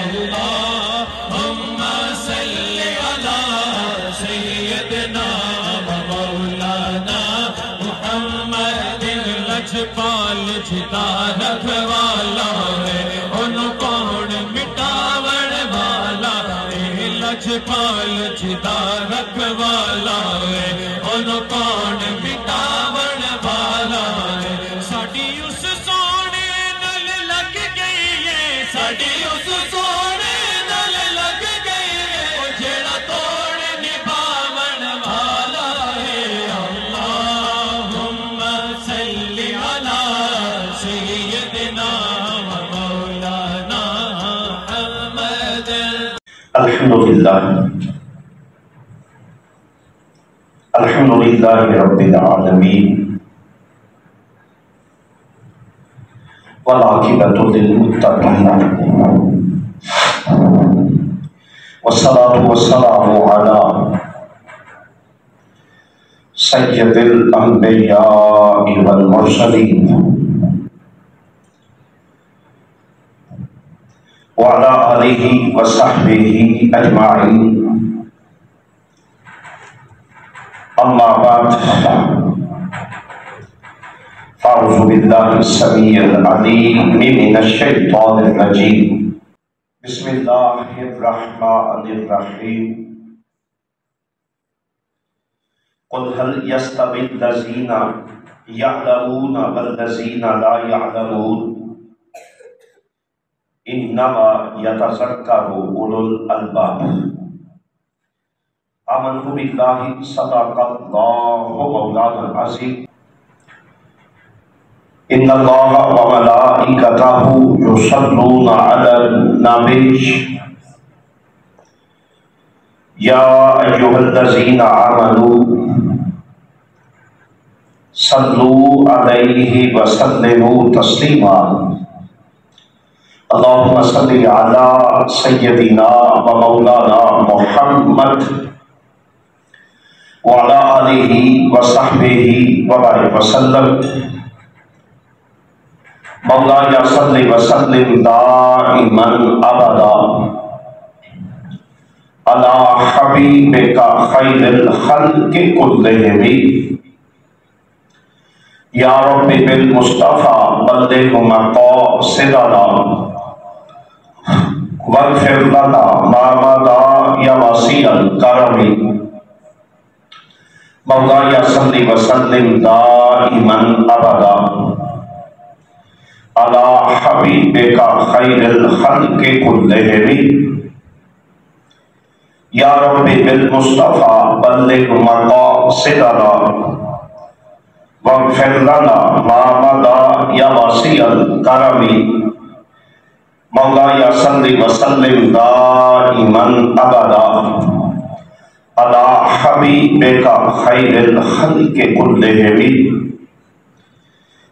اللہم صلی علی سیدنا و مولانا محمد لجپال جتا رکھوالا ہے ان کون مٹاون والا ہے لجپال جتا رکھوالا ہے ان کون مٹاون والا ہے ساڈی اس سونے نال لگ گئی ہے ساڈی اس سونے نال لگ گئی ہے جیڑا توڑ نبھاون والا ہے اللہم صلی علی سیدنا و مولانا محمد الحمدللہ رب العالمین والعاقبۃ للمتقین والصلاة والسلام علی سید الانبیاء والمرسلین وعلى آلہ وصحبہ اجمعین اما بعد فاعوذ باللہ السمیع العلیم من الشیطان الرجیم بسم اللہ الرحمن الرحیم قل هل يستوي الذین يعلمون والذین لا يعلمون انما يتذکر اولو الالباب آمنت باللہ صدق اللہ مولانا العظیم ان اللہ وملائکتہ یصلون علی النبی یا ایھا الذین آمنوا صلوا علیہ وسلموا تسلیما اللہم صلی علی سیدنا ومولانا محمد وعلى آلہ وصحبہ وبارک وسلم مولانا صلی وسلم دائما ابدا علی حبیبک خیر الخلق کلہم یا رب بالمصطفیٰ بلغ مقاصدنا واغفر لنا ما مضى یا واسع الکرم مولانا صلی وسلم دائما ابدا علی حبیبک خیر الخلق کلہم یا رب بالمصطفیٰ بلغ مقاصدنا واغفر لنا ما مضى یا واسع الکرم مولانا صلی وسلم دائما ابدا علی حبیبک خیر الخلق کلہم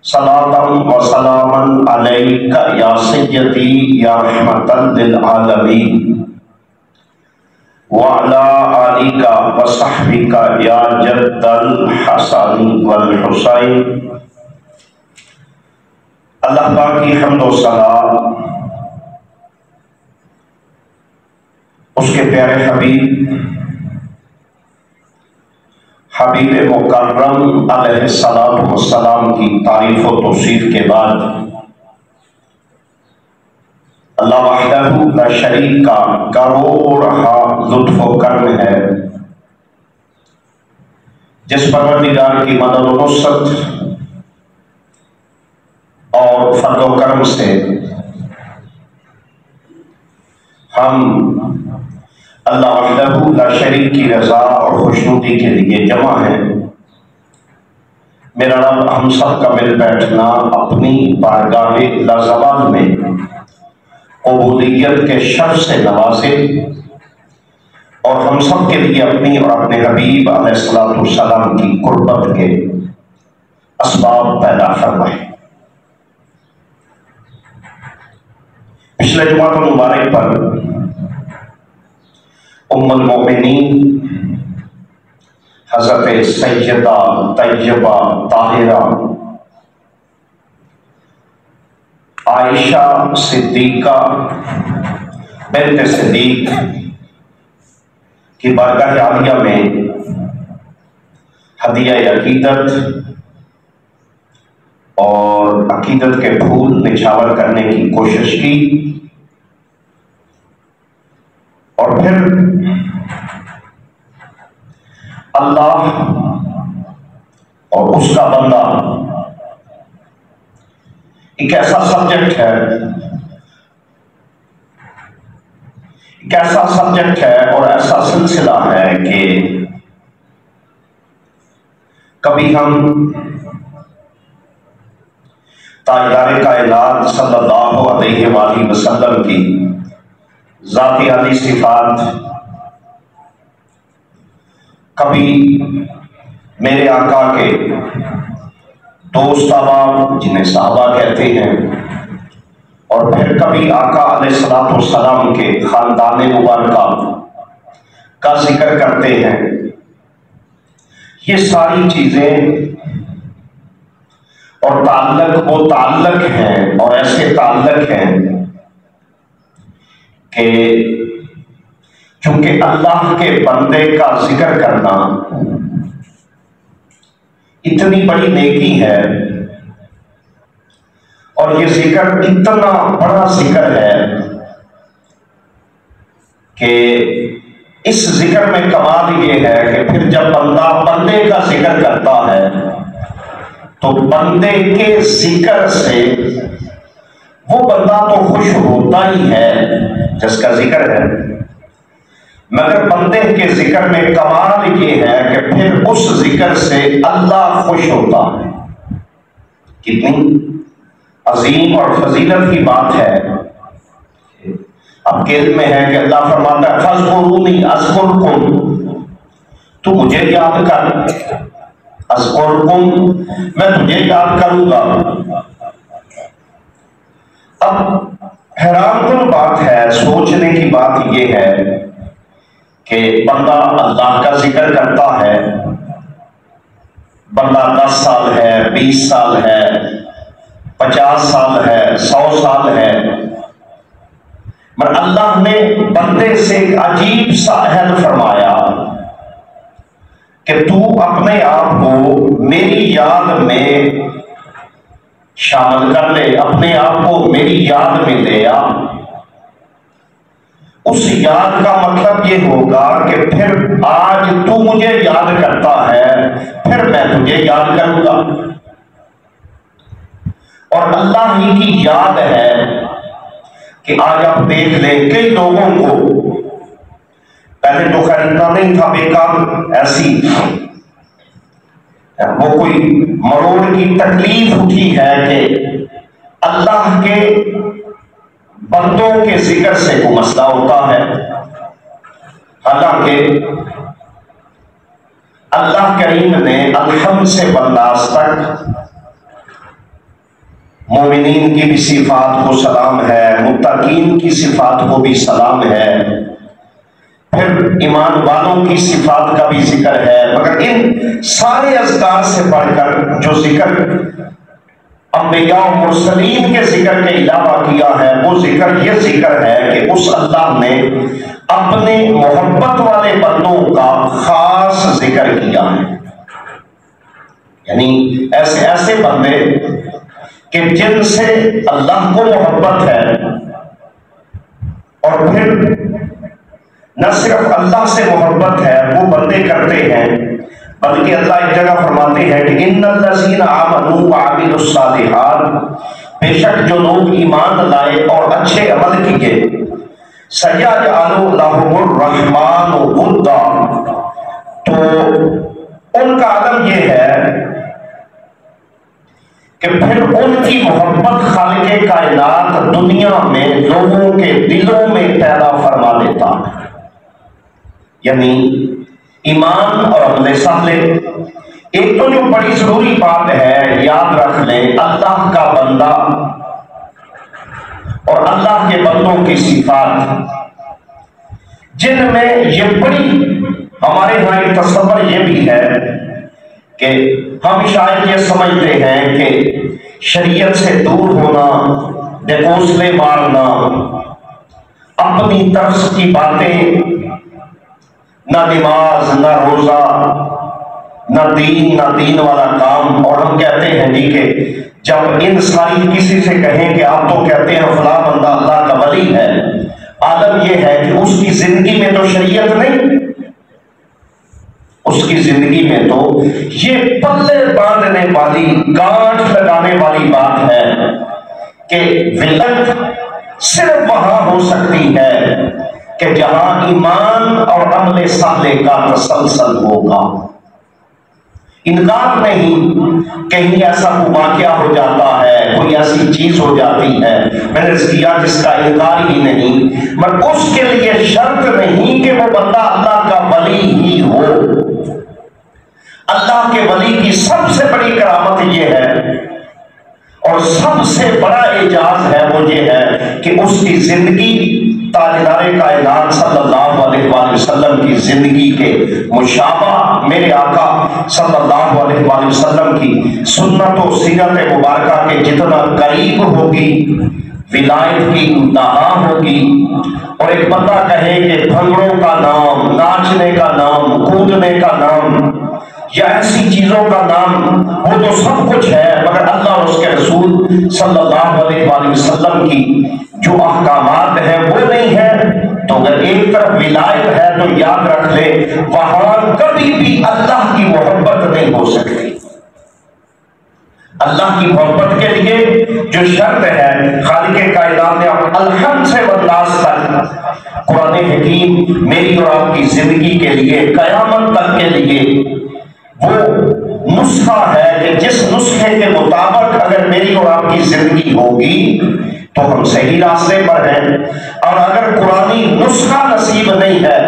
صلاۃ و سلاما علیک یا سیدی یا رحمۃ للعالمین وعلی آلک وصحبک یا جد الحسن والحسین اللہ پاک کی حمد و ثنا اس کے پیارے حبیب مکرم علیہ السلام کی تعریف و توصیف کے بعد اللہ وحدہ لا شریک کا کروڑہا لطف و کرم ہے جس پروردگار کی مدد و نصرت اور فضل و کرم سے ہم اللہ وحدہ لا شریک کی رضا اور خوشنودی کے لیے جمع ہیں۔ میرا رب ہم سب کا مل بیٹھنا اپنی بارگاہ لازوال میں قبولیت کے شرف سے نوازے اور ہم سب کے لیے اپنی اور اپنے حبیب علیہ السلام کی قربت کے اسباب پیدا فرمائے۔ پچھلے جمعہ مبارک پر ام المؤمنین حضرت سیدہ طیبہ طاہرہ عائشہ صدیقہ بنت صدیق کی بارگاہ عالیہ میں ہدیہ عقیدت اور عقیدت کے پھول نچھاور کرنے کی کوشش کی، اور پھر اللہ اور اس کا بندہ ایک ایسا سبجیکٹ ہے اور ایسا سلسلہ ہے کہ کبھی ہم تاجدار کائنات صلی اللہ علیہ وآلہ وسلم کی ذاتی عالی صفات، کبھی میرے آقا کے دوست احباب جنہیں صحابہ کہتے ہیں، اور پھر کبھی آقا علیہ الصلوۃ والسلام کے خاندان مبارکہ کا ذکر کرتے ہیں. یہ ساری چیزیں اور وہ تعلق ہیں اور ایسے تعلق ہیں کہ چونکہ اللہ کے بندے کا ذکر کرنا اتنی بڑی نیکی ہے، اور یہ ذکر اتنا بڑا ذکر ہے کہ اس ذکر میں کمال یہ ہے کہ پھر جب بندہ بندے کا ذکر کرتا ہے تو بندے کے ذکر سے وہ بندہ تو خوش ہوتا ہی ہے جس کا ذکر ہے، مگر بندے کے ذکر میں کمال یہ ہے کہ پھر اس ذکر سے اللہ خوش ہوتا ہے. کتنی عظیم اور فضیلت کی بات ہے. اب کے علم میں ہے کہ اللہ فرماتا ہے فاذکرونی اذکرکم، تو مجھے یاد کر، اذکرکم میں تجھے یاد کروں گا. اب حیران کن بات ہے، سوچنے کی بات یہ ہے کہ بندہ اللہ کا ذکر کرتا ہے، بندہ 10 سال ہے، 20 سال ہے، 50 سال ہے، 100 سال ہے، مگر اللہ نے بندے سے ایک عجیب سا عہد فرمایا کہ تو اپنے آپ کو میری یاد میں شامل کر لے، اپنے آپ کو میری یاد میں لے آ. اس یاد کا مطلب یہ ہوگا کہ پھر آج تو مجھے یاد کرتا ہے، پھر میں تجھے یاد کروں گا. اور اللہ ہی کی یاد ہے کہ آج آپ دیکھ لیں کئی لوگوں کو، پہلے تو خیر اتنا نہیں تھا، بیکار ایسی وہ کوئی مروڑ کی تکلیف اٹھی ہے کہ اللہ کے بندوں کے ذکر سے کوئی مسئلہ ہوتا ہے، حالانکہ اللہ کریم نے الحمد سے بنداس تک مومنین کی بھی صفات کو سلام ہے، متقین کی صفات کو بھی سلام ہے، پھر ایمان والوں کی صفات کا بھی ذکر ہے، مگر ان سارے اذکار سے بڑھ کر جو ذکر انبیاء و مرسلین کے ذکر کے علاوہ کیا ہے، وہ ذکر یہ ذکر ہے کہ اس اللہ نے اپنے محبت والے بندوں کا خاص ذکر کیا ہے. یعنی ایسے بندے کہ جن سے اللہ کو محبت ہے، اور پھر نہ صرف اللہ سے محبت ہے وہ بندے کرتے ہیں، بلکہ اللہ ایک جگہ فرماتے ہیں کہ ان الذین آمنوا وعملوا الصالحات، بے شک جو لوگ ایمان لائے اور اچھے عمل کیے، سیجعل لهم الرحمن ودا، تو ان کا عالم یہ ہے کہ پھر ان کی محبت خالق کائنات دنیا میں لوگوں کے دلوں میں پیدا فرما دیتا ہے. یعنی ایمان اور عمل صالح، ایک تو جو بڑی ضروری بات ہے یاد رکھ لیں، اللہ کا بندہ اور اللہ کے بندوں کی صفات، جن میں یہ بڑی ہمارے یہاں ایک تصور یہ بھی ہے کہ ہم شاید یہ سمجھتے ہیں کہ شریعت سے دور ہونا، ڈیکوسلے مارنا، اپنی طرف کی باتیں، نہ نماز، نہ روزہ، نہ دین والا کام، اور ہم کہتے ہیں جی کہ جب ان ساری کسی سے کہیں کہ آپ تو کہتے ہیں فلاں بندہ اللہ کا ولی ہے، عالم یہ ہے کہ اس کی زندگی میں تو شریعت نہیں، اس کی زندگی میں تو یہ پلے باندھنے والی، گانٹھ لگانے والی بات ہے کہ ولایت صرف وہاں ہو سکتی ہے کہ جہاں ایمان اور عمل صالح کا تسلسل ہوگا۔ انکار نہیں، کہیں ایسا کوئی واقعہ ہو جاتا ہے، کوئی ایسی چیز ہو جاتی ہے، میں نے کیا جس کا انکار ہی نہیں، مگر اس کے لیے شرط نہیں کہ وہ بندہ اللہ کا ولی ہی ہو۔ اللہ کے ولی کی سب سے بڑی کرامت یہ ہے اور سب سے بڑا اعجاز ہے، وہ یہ ہے کہ اس کی زندگی تاجدار کائنات صلی اللہ علیہ وآلہ وسلم کی زندگی کے مشابہ، میرے آقا صلی اللہ علیہ وآلہ وسلم کی سنت و سیرت مبارکہ کے جتنا قریب ہوگی، ولایت کی انتہا ہوگی۔ اور ایک بندہ کہے کہ بھنگڑوں کا نام، ناچنے کا نام، کودنے کا نام یا ایسی چیزوں کا نام، وہ تو سب کچھ ہے، مگر اللہ اور اس کے رسول صلی اللہ علیہ وآلہ وسلم کی جو احکامات ہیں وہ نہیں ہے، تو اگر ایک طرف ولایت ہے تو یاد رکھ لے وہاں کبھی بھی اللہ کی محبت نہیں ہو سکتی۔ اللہ کی محبت کے لیے جو شرط ہے، خالق کائنات نے الحمد سے والناس تک قرآن حکیم میری اور آپ کی زندگی کے لیے، قیامت تک کے لیے وہ نسخہ ہے کہ جس نسخے کے مطابق اگر میری اور آپ کی زندگی ہوگی تو ہم صحیح راستے پر ہیں، اور اگر قرآنی نسخہ نصیب نہیں ہے،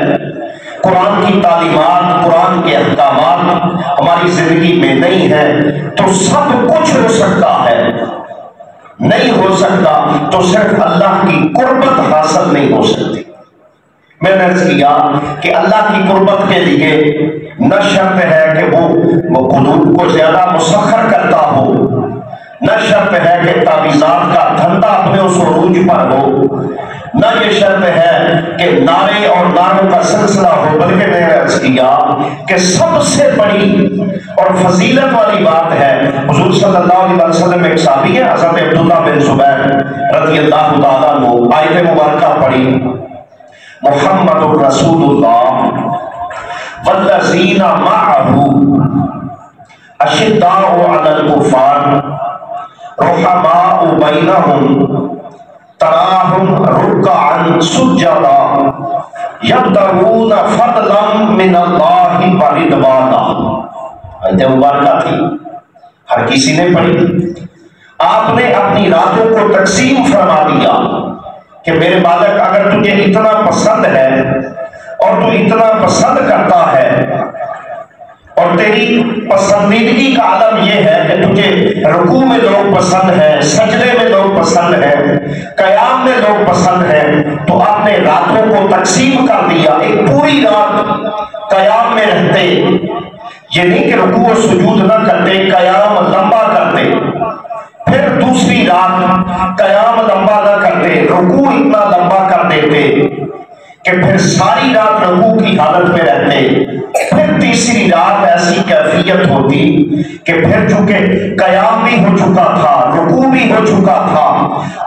قرآن کی تعلیمات، قرآن کے احکامات ہماری زندگی میں نہیں ہے، تو سب کچھ ہو سکتا ہے، نہیں ہو سکتا تو صرف اللہ کی قربت حاصل نہیں ہو سکتی۔ میں نے عرض کیا کہ اللہ کی قربت کے لیے نہ شرط ہے کہ وہ قلوب کو زیادہ مسخر کرتا ہو، نہ شرط ہے کہ تعویذات کا دھندا اپنے اس عروج پر ہو، نہ یہ شرط ہے کہ نعرے اور نعروں کا سلسلہ ہو، بلکہ میں نے عرض کیا کہ سب سے بڑی اور فضیلت والی بات ہے، حضور صلی اللہ علیہ وسلم ایک صحابی ہے حضرت عبداللہ بن زبیر رضی اللہ تعالیٰ عنہ، آیت مبارکہ پڑھی، محمد رسول اللہ والذین معہ اشداء علی الکفار رحماء بینہم تراہم رکعا سجدا یبتغون فضلا من اللہ ورضوانا۔ آیت مبارکہ تھی، ہر کسی نے پڑھی۔ آپ نے اپنی راتوں کو تقسیم فرما دیا کہ میرے بالک اگر تجھے اتنا پسند ہے اور تو اتنا پسند کرتا ہے اور تیری پسندیدگی کا عالم یہ ہے کہ تجھے رکوع میں لوگ پسند ہیں، سجدے میں لوگ پسند ہیں، قیام میں لوگ پسند ہیں، تو آپ نے راتوں کو تقسیم کر دیا، ایک پوری رات قیام میں رہتے، یہ نہیں کہ رکوع و سجود نہ کرتے، قیام لمبا کرتے، پھر دوسری رات قیام لمبا نہ کرتے، رکوع اتنا لمبا کر دیتے کہ پھر ساری رات رکوع کی حالت میں رہتے، پھر تیسری رات ایسی کیفیت ہوتی کہ پھر چونکہ قیام بھی ہو چکا تھا، رکوع بھی ہو چکا تھا،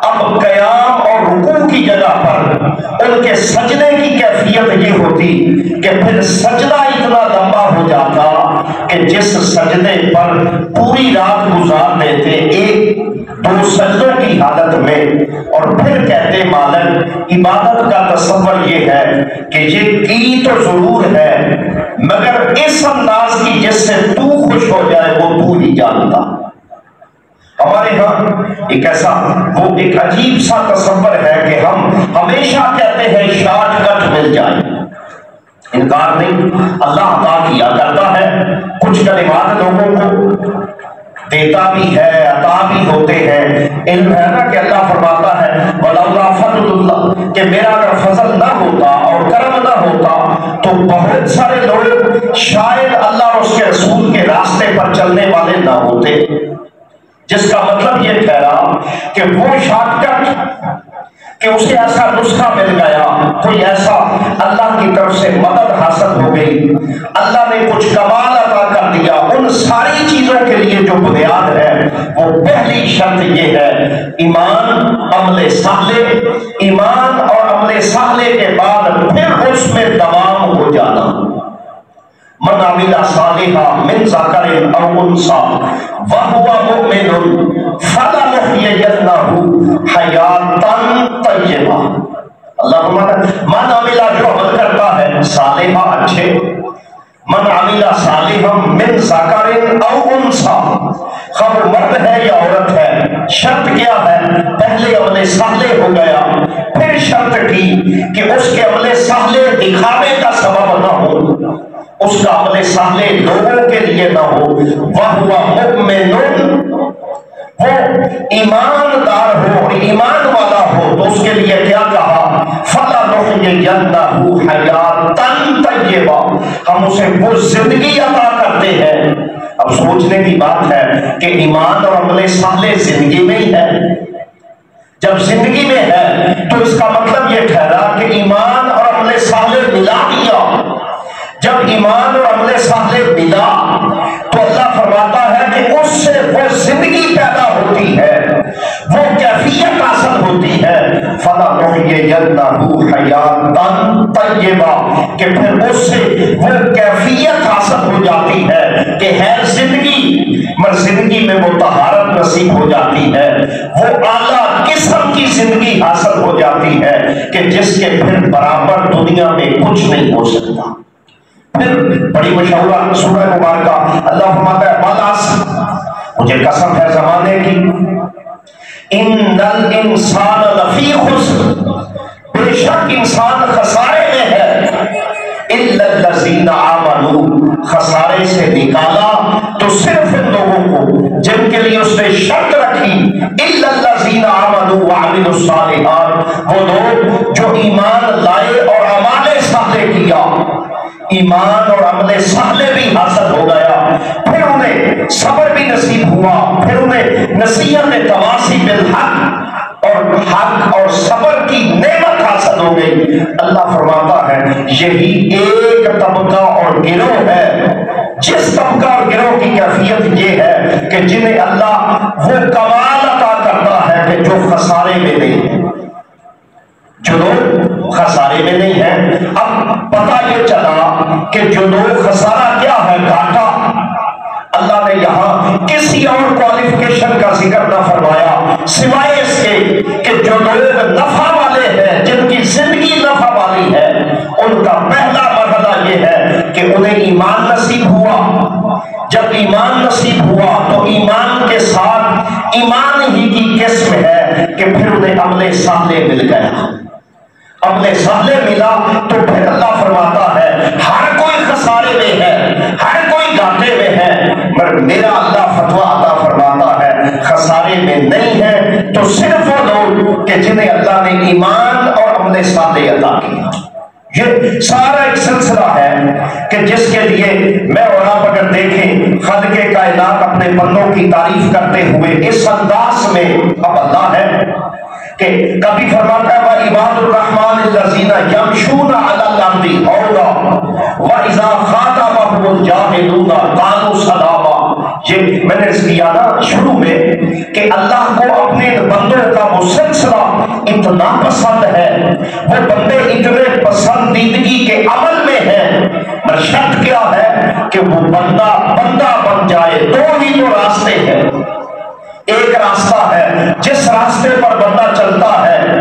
اب قیام اور رکوع کی جگہ پر ان کے سجدے کی کیفیت یہ ہوتی کہ پھر سجدہ اتنا لمبا ہو جاتا کہ جس سجدے پر پوری رات گزار دیتے ایک دو سجدوں کی حالت میں، اور پھر کہتے مالک عبادت کا تصور یہ ہے کہ یہ کی تو ضرور ہے مگر اس انداز کی جس سے تو خوش ہو جائے وہ تو ہی جانتا۔ ہمارے ہاں ایک ایسا وہ ایک عجیب سا تصور ہے کہ ہم ہمیشہ کہتے ہیں شارٹ کٹ مل جائے، انکار نہیں، اللہ عطا کیا کرتا ہے، کچھ کلمات لوگوں کو دیتا بھی ہے، عطا بھی ہوتے ہیں، علم ہے نا کہ اللہ فرماتا ہے وَلَوْلَا فَضْلُ اللَّهِ کہ میرا اگر فضل نہ ہوتا اور کرم نہ ہوتا تو بہت سارے لوگ شاید اللہ اور اس کے رسول کے راستے پر چلنے والے نہ ہوتے، جس کا مطلب یہ ٹھہرا کہ وہ شارٹ کٹ کہ اسے ایسا نسخہ مل گیا، کوئی ایسا اللہ کی طرف سے مدد حاصل ہو گئی، اللہ نے کچھ کمال عطا کر دیا، ان ساری چیزوں کے لیے جو بنیاد ہے وہ پہلی شرط یہ ہے ایمان، عمل صالح، ایمان اور عمل صالح کے بعد پھر اس میں دوام ہو جانا۔ من عمل صالحا من ذکر او انثى وهو مؤمن فلنحيینہ حیاتا طیبہ۔ اللہ من عمل جو عمل کرتا ہے صالحا اچھے، من عمل صالحا من ذکر او انثى، خبر مرد ہے یا عورت ہے، شرط کیا ہے؟ پہلے عمل صالح ہو گیا، پھر شرط کی کہ اس کے عمل صالح دکھاوے کا سبب نہ ہو، اس کا عمل صالح لوگوں کے لیے نہ ہو، وَهُوَ مُؤْمِنٌ، وہ ایماندار ہو، ایمان والا ہو، تو اس کے لیے کیا کہا؟ فَلَنُحْيِيَنَّهُ حَيَاةً طَيِّبَةً، ہم اسے وہ زندگی عطا کرتے ہیں۔ اب سوچنے کی بات ہے کہ ایمان اور عمل صالح زندگی میں ہی ہے۔ جب زندگی میں ہے تو اس کا مطلب یہ ٹھہرا کہ ایمان اور عمل صالح ملا دیا۔ جب ایمان اور عمل صالح ملا تو اللہ فرماتا ہے کہ اس سے وہ زندگی پیدا ہوتی ہے، وہ کیفیت حاصل ہوتی ہے، فَلَنُحْيِيَنَّهُ حَيَاةً طَيِّبَةً، کہ پھر اس سے وہ کیفیت حاصل ہو جاتی ہے کہ ہے زندگی، مگر زندگی میں وہ طہارت نصیب ہو جاتی ہے، وہ اعلیٰ قسم کی زندگی حاصل ہو جاتی ہے کہ جس کے پھر برابر دنیا میں کچھ نہیں ہو سکتا۔ پھر بڑی مشہور سورہ مبارکہ اللہ فرماتا ہے والعصر، مجھے قسم ہے زمانے کی، ان الانسان لفی خسر، بے شک انسان خسارے میں ہے، الا الذین آمنوا، خسارے سے نکالا تو صرف ان لوگوں کو جن کے لیے اس نے شرط رکھی، الا الذین آمنوا وعملوا الصالحات، وہ لوگ جو ایمان لائے اور اعمال صالح کیا، ایمان اور عمل صالح بھی حاصل ہو گیا، پھر انہیں صبر بھی نصیب ہوا، پھر انہیں نصیحت تواصی بالحق اور حق اور صبر کی نعمت حاصل ہو گئی۔ اللہ فرماتا ہے یہی ایک طبقہ اور گروہ ہے، جس طبقہ اور گروہ کی کیفیت یہ ہے کہ جنہیں اللہ وہ کمال عطا کرتا ہے کہ جو خسارے میں نہیں ہے، جو لوگ خسارے میں نہیں ہیں۔ اب پتہ یہ چلا کہ جو لوگ خسارہ کیا ہے، گھاٹا، اللہ نے یہاں کسی اور کوالیفیکیشن کا ذکر نہ فرمایا سوائے اس کے کہ جو لوگ نفع والے ہیں، جن کی زندگی نفع والی ہے، ان کا پہلا مرحلہ یہ ہے کہ انہیں ایمان نصیب ہوا۔ جب ایمان نصیب ہوا تو ایمان کے ساتھ ایمان ہی کی قسم ہے کہ پھر انہیں عمل صالح مل گیا۔ عمل صالح ملا تو پھر اللہ فرماتا ہے ہر کوئی خسارے میں ہے، ہر کوئی گھاٹے میں ہے، مگر میرا اللہ فتویٰ عطا فرماتا ہے خسارے میں نہیں ہے تو صرف وہ لوگ کہ جنہیں اللہ نے ایمان اور عمل صالح عطا کیا۔ یہ سارا ایک سلسلہ ہے کہ جس کے لیے میں اور آپ اگر دیکھیں خالق کائنات اپنے بندوں کی تعریف کرتے ہوئے اس انداز میں، اب اللہ ہے کہ کبھی فرماتا ہے وَعِبَادُ الرَّحْمَنِ الَّذِينَ يَمْشُونَ عَلَى الْأَرْضِ هَوْنًا وَإِذَا خَاطَبَهُمُ الْجَاهِلُونَ قَالُوا سَلَامًا۔ یہ میں نے اس کیا نا شروع میں کہ اللہ کو اپنے بندوں کا وہ سلسلہ اتنا پسند ہے، وہ بندے اتنے پسندیدگی کے عمل میں ہیں، مگر شرط کیا ہے کہ وہ بندہ بن جائے۔ دو ہی تو راستے ہیں، ایک راستہ ہے جس راستے پر بندہ چلتا ہے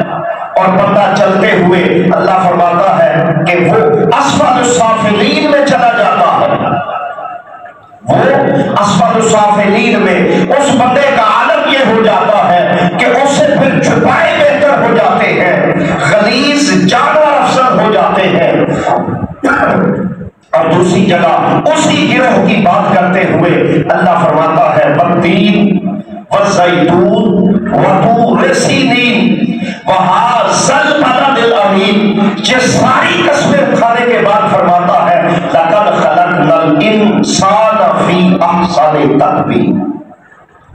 اور بندہ چلتے ہوئے اللہ فرماتا ہے کہ وہ اسفل السافلین میں چلا جاتا ہے، وہ اسفل السافلین میں اس بندے کا عالم یہ ہو جاتا ہے کہ اس سے پھر چھپائے بہتر ہو جاتے ہیں، غلیظ جانور افسر ہو جاتے ہیں۔ اور دوسری جگہ اسی گروہ کی بات کرتے ہوئے اللہ فرماتا ہے والتین والزیتون وطور سینین وہذا البلد الامین، یہ ساری قسمیں اٹھانے کے بعد فرماتا ہے لقد خلقنا الانسان فی احسن تقویم۔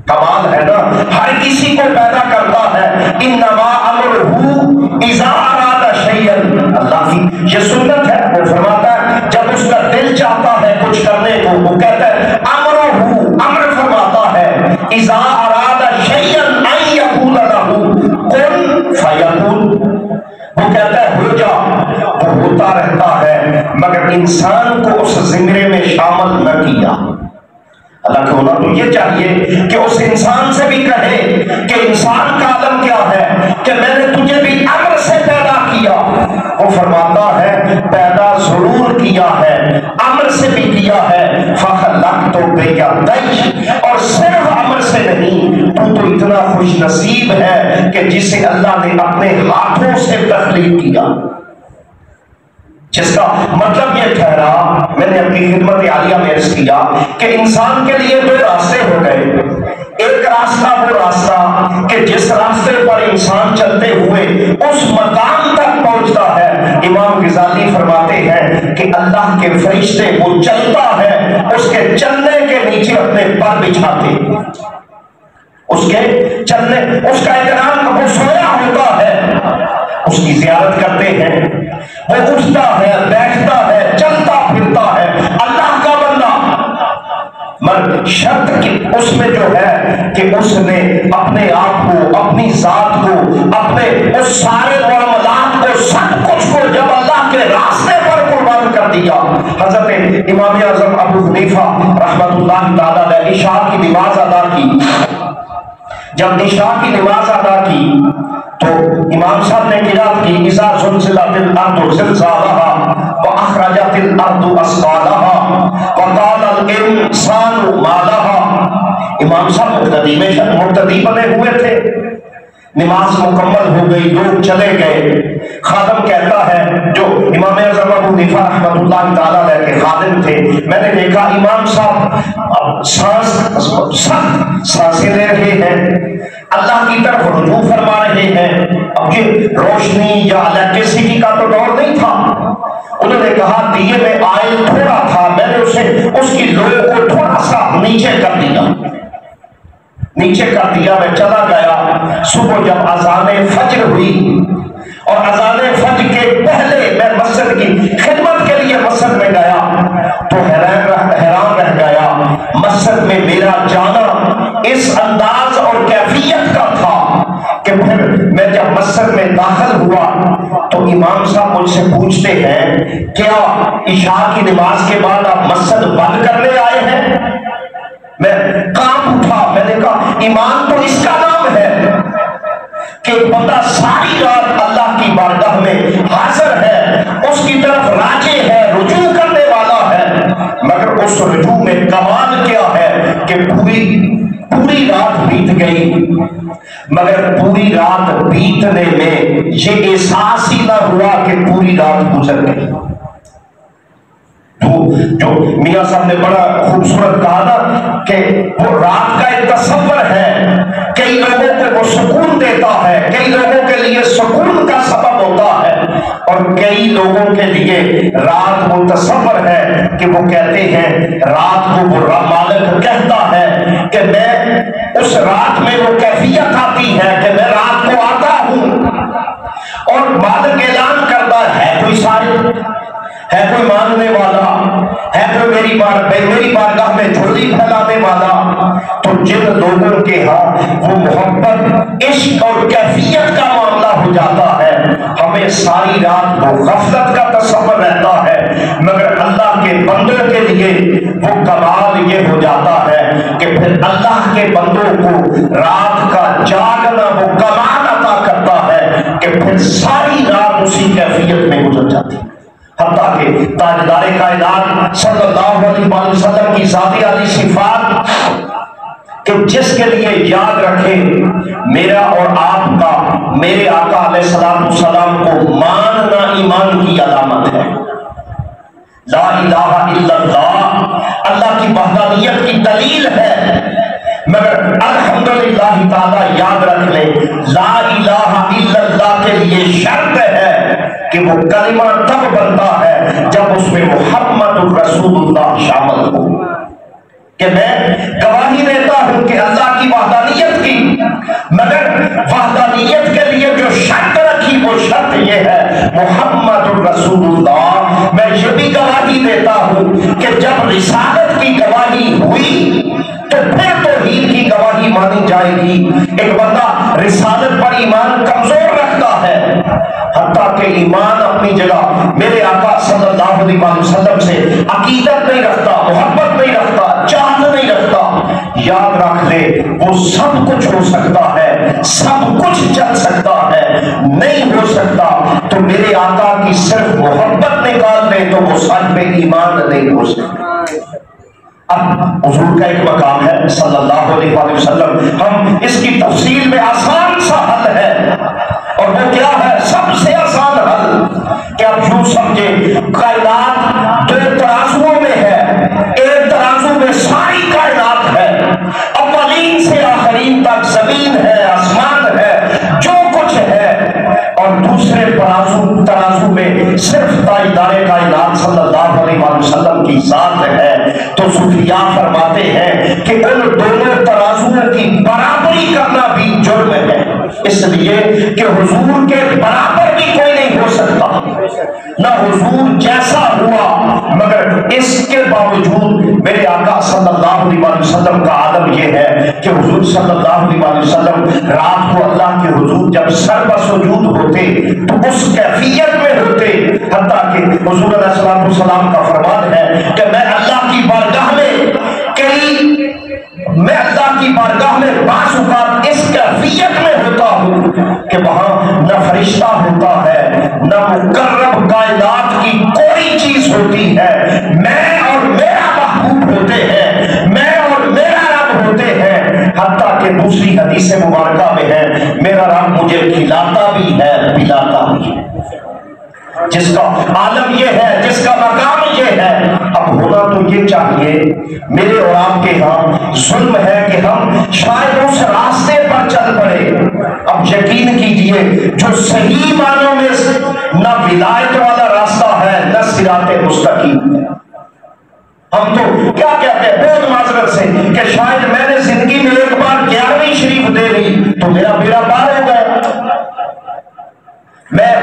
کمال ہے نا، ہر کسی کو پیدا کرتا ہے، انما امرہ اذا اراد شیئا، اللہ کی یہ سنت ہے، وہ فرماتا ہے جب اس کا دل چاہتا ہے کچھ کرنے کو، وہ کہتا ہے امرہ، امر فرماتا ہے اذا اراد شیئا ان یقول لہ کن فیکون، وہ کہتا ہے ہو جا، وہ ہوتا رہتا ہے، مگر انسان کو اس زمرے میں شامل نہ کیا۔ اللہ کے ہونا تو یہ چاہیے کہ اس انسان سے بھی کہے کہ انسان کا عالم کیا ہے کہ میں نے تجھے بھی امر سے پیدا کیا، وہ فرماتا ہے پیدا ضرور کیا ہے، امر سے بھی کیا ہے، فخلقت بیدی، اور صرف امر سے نہیں، تو اتنا خوش نصیب ہے کہ جسے اللہ نے اپنے ہاتھوں سے تخلیق کیا، جس کا مطلب یہ ٹھہرا، میں نے اپنی خدمت عالیہ میں عرض کیا کہ انسان کے لیے دو راستے ہو گئے، ایک راستہ وہ راستہ کہ جس راستے پر انسان چلتے ہوئے اس مقام تک پہنچتا ہے، امام غزالی فرماتے ہیں کہ اللہ کے فرشتے وہ چلتا ہے اس کے چلنے کے نیچے اپنے پر بچھاتے، اس کے چلنے، اس کا احترام، وہ سویا ہوتا ہے اس کی زیارت کرتے ہیں، وہ اٹھتا ہے، بیٹھتا ہے، چلتا پھرتا ہے، اللہ کا بندہ، مگر شرط کی اس میں جو ہے کہ اس نے اپنے آپ کو، اپنی ذات کو، اپنے اس سارے معاملات کو، سب کچھ کو جب اللہ کے راستے پر قربان کر دیا۔ حضرت امام اعظم ابو حنیفہ رحمۃ اللہ تعالی علیہ عشاء کی نماز ادا کی، جب عشاء کی نماز ادا کی تو امام صاحب نے قرات کی اذا زلزلت الارض زلزالها واخرجت الارض اثقالها وقال الانسان ما لها، امام صاحب مقتدی بنے ہوئے تھے، نماز مکمل ہو گئی، لوگ چلے گئے، خادم کہتا ہے جو امام اعظم ابو حنیفہ رحمۃ اللہ تعالیٰ علیہ کے خادم تھے، میں نے دیکھا امام صاحب سانسیں لے رہے ہیں، اللہ کی طرف رجوع فرما رہے ہیں، اب یہ روشنی یا الیکٹریسٹی کا تو دور نہیں تھا، انہوں نے کہا دیے میں آئل تھوڑا تھا، میں نے اسے اس کی لو کو تھوڑا سا نیچے کر دیا، میں چلا گیا، صبح جب اذان فجر ہوئی اور اذان فجر کے پہلے میں مسجد کی خدمت کے لیے مسجد میں گیا تو حیران رہ گیا، مسجد میں میرا جانا اس انداز اور کیفیت کا تھا کہ پھر میں جب مسجد میں داخل ہوا تو امام صاحب مجھ سے پوچھتے ہیں کیا عشاء کی نماز کے بعد آپ مسجد بند کرنے آئے ہیں؟ میں کانپ اٹھا، میں نے کہا ایمان تو اس کا نام ہے کہ بندہ ساری رات اللہ کی بارگاہ میں حاضر ہے، اس کی طرف راجع ہے، رجوع کرنے والا ہے، مگر اس رجوع میں کمال کیا ہے کہ پوری رات بیت گئی، مگر پوری رات بیتنے میں یہ احساس ہی نہ ہوا کہ پوری رات گزر گئی۔ جو میاں صاحب نے بڑا خوبصورت کہا نا کہ وہ رات کا ایک تصور ہے، کئی لوگوں کو وہ سکون دیتا ہے، کئی لوگوں کے لیے سکون کا سبب ہوتا ہے، اور کئی لوگوں کے لیے رات وہ تصور ہے کہ وہ کہتے ہیں رات کو وہ مالک کہتا ہے کہ میں اس رات میں وہ کیفیت آتی ہے کہ میں رات کو آتا ہوں، اور مالک اعلان کرتا ہے کوئی سارے ہے، کوئی ماننے والا ہے، کوئی میری بارگاہ میں جھولی پھیلانے والا، تو جن لوگوں کے ہاں وہ محبت، عشق اور کیفیت کا معاملہ ہو جاتا ہے، ہمیں ساری رات وہ غفلت کا تصور رہتا ہے، مگر اللہ کے بندوں کے لیے وہ کمال یہ ہو جاتا ہے کہ پھر اللہ کے بندوں کو رات کا جاگنا وہ کمال عطا کرتا ہے کہ پھر ساری رات اسی کیفیت میں گزر جاتی ہے، حتیٰ کہ تاجدار کائنات صلی اللہ علیہ وسلم کی ذاتی عالی صفات کہ جس کے لیے یاد رکھے میرا اور آپ کا میرے آقا علیہ السلام کو ماننا ایمان کی علامت ہے، لا الہ الا اللہ اللہ کی وحدانیت کی دلیل ہے، مگر الحمدللہ تعالی یاد رکھ لیں لا الہ الا اللہ کے لیے شرط ہے کہ وہ کلمہ تب بنتا ہے جب اس میں محمد رسول اللہ شامل ہو، کہ میں گواہی دیتا ہوں کہ اللہ کی وحدانیت کی، مگر وحدانیت کے لیے جو شرط رکھی وہ شرط یہ ہے محمد الرسول اللہ۔ میں یہ بھی گواہی دیتا ہوں کہ جب رسالت کی گواہی ہوئی تو پھر توحید کی گواہی مانی جائے گی۔ ایک بندہ رسالت پر ایمان کمزور رکھتا ہے، حتیٰ کہ ایمان اپنی جگہ میرے آقا صلی اللہ علیہ وسلم سے عقیدت نہیں رکھتا، محبت نہیں رکھتا، چاہت نہیں رکھتا، یاد رکھ لے وہ سب کچھ ہو سکتا ہے، سب کچھ چل سکتا ہے، نہیں ہو سکتا تو میرے آقا کی صرف محبت نکال دے تو وہ صاحب ایمان نہیں ہو سکتا۔ اب حضور کا ایک مقام ہے صلی اللہ علیہ وسلم، ہم اس کی تفصیل میں آسان سا حل ہے، اور وہ کیا ہے؟ سب سے آسان حل کہ آپ یوں سمجھے کائنات دو ترازوؤں میں ہے، ایک ترازو میں ساری کائنات ہے، اولین سے آخرین تک، زمین ہے، آسمان ہے، جو کچھ ہے، اور دوسرے ترازو میں صرف تاجدار کائنات صلی اللہ علیہ وسلم کی ذات ہے۔ تو صوفیاء فرماتے ہیں کہ ان دونوں ترازوؤں کی برابری کرنا بھی جرم ہے، اس لیے کہ حضور کے برابر بھی کوئی نہیں ہو سکتا، نہ حضور جیسا ہوا، مگر اس کے باوجود میرے آقا صلی اللہ علیہ وسلم کا عالم یہ ہے کہ حضور صلی اللہ علیہ وسلم رات کو اللہ کے حضور جب سر بسجود ہوتے تو اس کیفیت میں ہوتے، حتیٰ کہ حضور علیہ السلام کا فرمان ہے کہ میں اللہ کی بارگاہ میں بعض اوقات اس کیفیت میں ہوتا ہوں کہ وہاں نہ فرشتہ ہوتا ہے، نہ مقرب کائنات کی کوئی چیز ہوتی ہے، میں اور میرا محبوب ہوتے ہیں، میں اور میرا رب ہوتے ہیں، حتیٰ کہ دوسری حدیث مبارکہ میں ہے میرا رب مجھے کھلاتا بھی ہے پلاتا بھی ہے۔ جس کا عالم یہ ہے، جس کا مقام یہ ہے، اب ہونا تو یہ چاہیے میرے اور آپ کے ہاں ظلم ہے کہ ہم شاید اس راستے پر چل پڑے۔ اب یقین کیجئے جو صحیح معنوں میں نہ ولایت والا راستہ ہے نہ صراط مستقیم ہے۔ ہم تو کیا کہتے ہیں بہت معذرت سے کہ شاید میں نے زندگی میں ایک بار 11ویں شریف دے لی تو میرا بیڑا پار ہو گیا۔ میں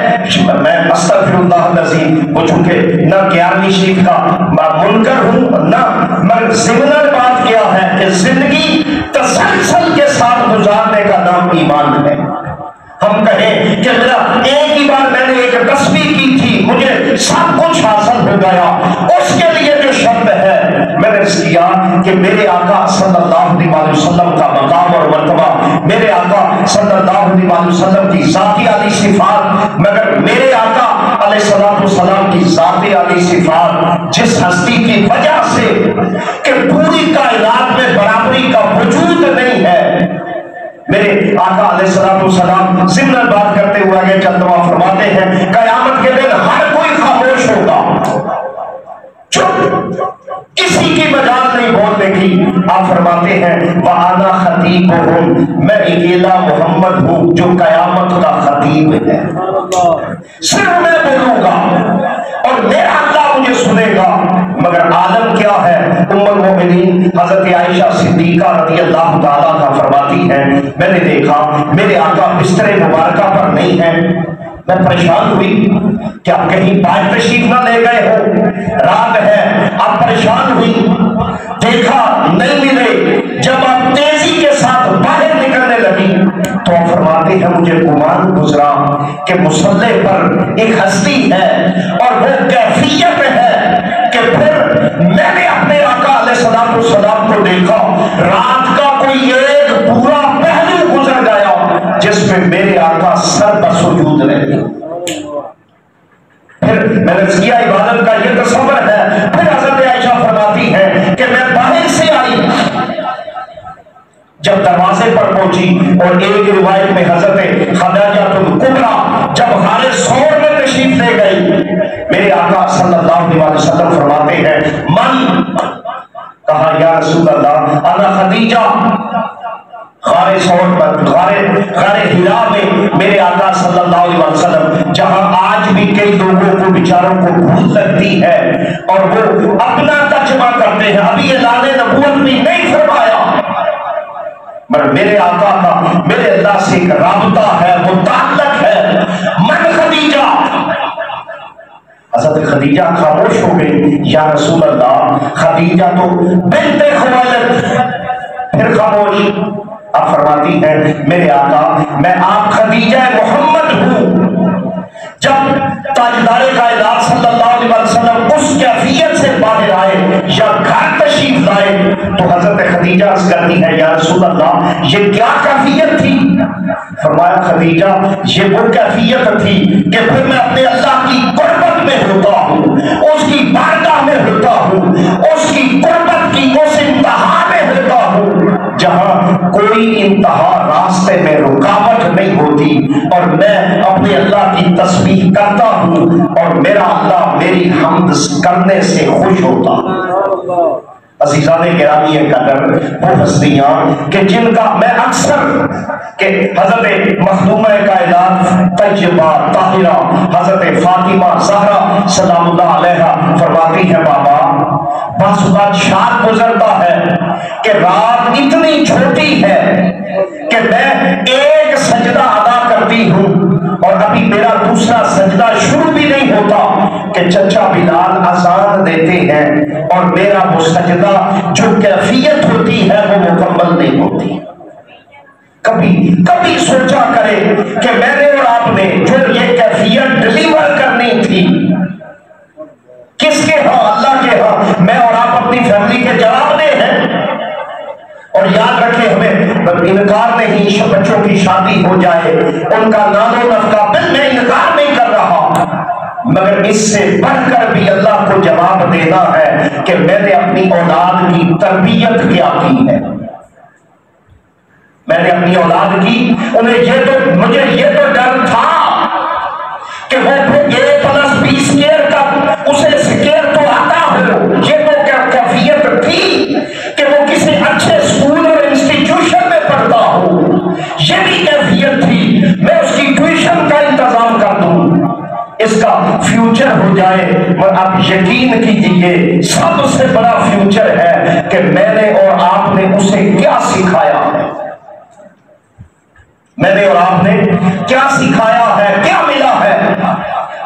استغفر اللہ العظیم، وہ چونکہ نہ 11ویں شریف کا منکر ہوں نہ، مگر ضمناً بات کیا ہے کہ زندگی تسلسل کے ساتھ گزارنے کا نام ایمان ہے۔ ہم کہیں کہ میرا ایک ہی بار میں نے ایک تسبیح کی تھی مجھے سب کچھ حاصل ہو گیا، اس کے لیے جو شرط ہے میں نے اس کیا کہ میرے آقا صلی اللہ علیہ وسلم کا مقام اور مرتبہ، میرے آقا صلی اللہ علیہ وسلم کی ذاتی عالی صفات، مگر میرے آقا علیہ السلام کی ذاتی عالی صفات جس ہستی کی وجہ سے کہ پوری کائنات میں برابری کا وجود نہیں ہے، میرے آقا علیہ السلام ضمن بات کرتے ہوئے آگے چند دعا فرماتے ہیں قیامت کے دن ہر کوئی خاموش ہوگا، چپ، کسی کی مجال نہیں بولنے کی۔ آپ فرماتے ہیں وَأَنَا خَطِيبُهُمْ، میں اکیلا محمد ہوں جو قیامت کا خطیب ہے، صرف میں بولوں گا اور میرا اللہ مجھے سنے گا۔ مگر عالم کیا ہے؟ ام المؤمنین حضرت عائشہ صدیقہ رضی اللہ تعالیٰ عنہا فرماتی ہیں میں نے دیکھا میرے آقا بستر مبارکہ پر نہیں ہے، میں پریشان ہوئی کہ آپ کہیں باہر تشریف نہ لے گئے ہو، رات ہے، آپ پریشان ہوئی، دیکھا نہیں ملے، جب آپ تیزی کے ساتھ باہر نکلنے لگی تو آپ فرماتے ہیں مجھے گمان گزرا کہ مصلی پر ایک ہستی ہے اور وہ کیفیت ہے کہ پھر میں نے اپنے آقا علیہ السلام کو دیکھا، رات کا کوئی ایک پورا پہلو گزر گیا جس میں میرے آقا سر بسجود رہے۔ پھر میں نے کیا عبادت کا یہ تصور ہے۔ پھر حضرت عائشہ فرماتی ہے کہ میں باہر سے آئی، جب دروازے پر پہنچی اور ایک روایت میں حضرت خدیجہ الکبریٰ جب غار ثور میں تشریف لے گئی، میرے آقا صلی اللہ علیہ وسلم فرماتے ہیں من، کہا یا رسول اللہ انا خدیجہ۔ غار ثور پر غار حرا میں میرے آقا صلی اللہ علیہ وسلم، جہاں آج بھی کئی لوگوں کو بیچاروں کو بھوک لگتی ہے اور وہ اپنا ترجمہ کرتے ہیں، ابھی اعلان نبوت بھی نہیں فرمایا، مگر میرے آقا کا میرے اللہ سے ایک رابطہ ہے، وہ تعلق ہے۔ من خدیجہ، حضرت خدیجہ خاموش ہو گئی، یا رسول اللہ خدیجہ تو بنت خویلد، پھر خاموش۔ اب فرماتی ہے میرے آقا میں آپ خدیجہ محمد ہوں۔ جب تاجدار کائنات صلی اللہ علیہ وسلم اس کیفیت سے باہر آئے یا گھر تشریف لائے تو حضرت خدیجہ عرض کرتی ہے یا رسول اللہ یہ کیا کیفیت تھی؟ فرمایا خدیجہ یہ وہ کیفیت تھی کہ پھر میں اپنے اللہ کی قربت میں ہوتا ہوں، اس کی بارگاہ میں ہوتا ہوں، اس کی قربت کی اس انتہا میں ہوتا ہوں جہاں کوئی انتہا راستے میں رکاوٹ نہیں ہوتی، اور میں اپنے اللہ کی تسبیح کرتا ہوں اور میرا اللہ میری حمد کرنے سے خوش ہوتا۔ عزیزان گرامی قدر وہ ہستیاں کہ جن کا میں اکثر کہ حضرت مخدومہ کائنات طیبہ طاہرہ حضرت فاطمہ زہرا سلام اللہ علیہا فرماتی ہے بابا بعض اوقات شاد گزرتا ہے کہ رات اتنی چھوٹی ہے کہ میں ایک سجدہ ادا کرتی ہوں اور ابھی میرا دوسرا سجدہ شروع بھی نہیں ہوتا کہ چچا بلال اذان دیتے ہیں اور میرا وہ سجدہ جو کیفیت ہوتی ہے وہ مکمل نہیں ہوتی۔ کبھی سوچا کرے کہ میں نے اور آپ نے جو یہ کیفیت ڈلیور کرنی تھی کس کے ہاں؟ اللہ کے ہاں۔ میں اور آپ اپنی فیملی کے جواب دے ہیں، اور یاد رکھیں ہمیں انکار نہیں، بچوں کی شادی ہو جائے ان کا نان و نفقہ بل میں انکار نہیں کر رہا، مگر اس سے بڑھ کر بھی اللہ کو جواب دینا ہے کہ میں نے اپنی اولاد کی تربیت کیا کی ہے، میں نے اپنی اولاد کی انہیں مجھے یہ تو ڈر تھا کہ وہ A+B سکیئر کا اسے سکیئر تو آتا ہو، یہ تو کیا کیفیت تھی کہ وہ کسی اچھے اسکول اور انسٹیٹیوشن میں پڑھتا ہو، یہ بھی کیفیت تھی میں اس کی ٹیوشن کا انتظام کر دوں، اس کا فیوچر ہو جائے۔ اور آپ یقین کیجئے سب سے بڑا فیوچر ہے کہ میں نے اور آپ نے اسے کیا سکھایا ہے، میں نے اور آپ نے کیا سکھایا ہے، کیا ملا ہے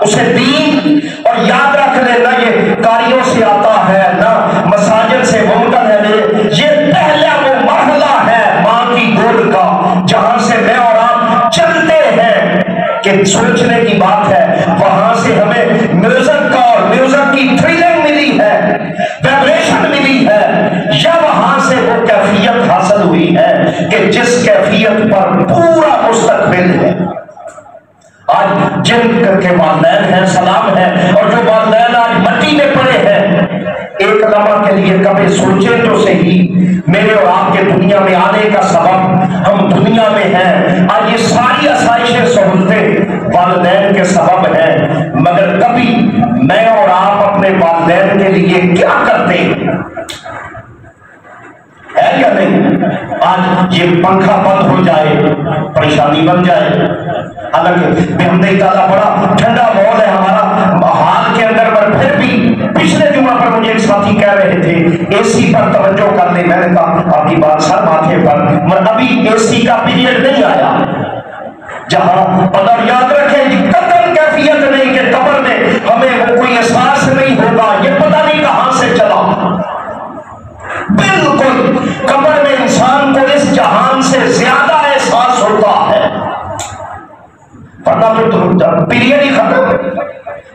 اسے دین۔ اور یاد رکھ لینا یہ قاریوں سے آتا ہے نہ مساجد سے ممکن ہے، یہ پہلا وہ مرحلہ ہے ماں کی گود کا جہاں سے میں اور آپ چلتے ہیں کہ سوچنے کی بات ہے، وہاں سے ہمیں میوزک کا اور میوزک کی تھرلنگ ملی ہے، ویبریشن ملی ہے، یا وہاں سے وہ کیفیت حاصل ہوئی ہے کہ جس کیفیت پر پورا مستقبل ہے۔ آج جن کے والدین ہیں سلام ہے، اور جو والدین آج مٹی میں پڑے ہیں ایک لمحہ کے لیے کبھی سوچیں تو صحیح میرے اور آپ کے دنیا میں آنے کا سبب ہم دنیا میں ہیں، آج یہ ساری آسائشیں سہولتیں والدین کے سبب ہیں، مگر کبھی میں اور آپ اپنے والدین کے لیے کیا کرتے ہیں ہے کیا نہیں؟ آج یہ پنکھا بند ہو جائے پریشانی بن جائے، حالانکہ بحمدِ تعالیٰ بڑا ٹھنڈا ماحول ہے ہمارا حال کے اندر، پر پھر بھی پچھلے جمعہ پر مجھے ایک ساتھی کہہ رہے تھے اے سی پر توجہ کر لیں، میں نے کہا آپ کی بات سر ماتھے پر، مگر ابھی اے سی کا پیریڈ نہیں آیا جہاں اور یاد رکھیں قطعاً کیفیت نہیں کہ قبر میں ہمیں وہ کوئی احساس نہیں ہوگا، یہ پتہ نہیں کہاں سے چلا، بالکل قبر میں انسان کو اس جہان سے زیادہ احساس ہوتا ہے، ورنہ تو پیریڈ ہی ختم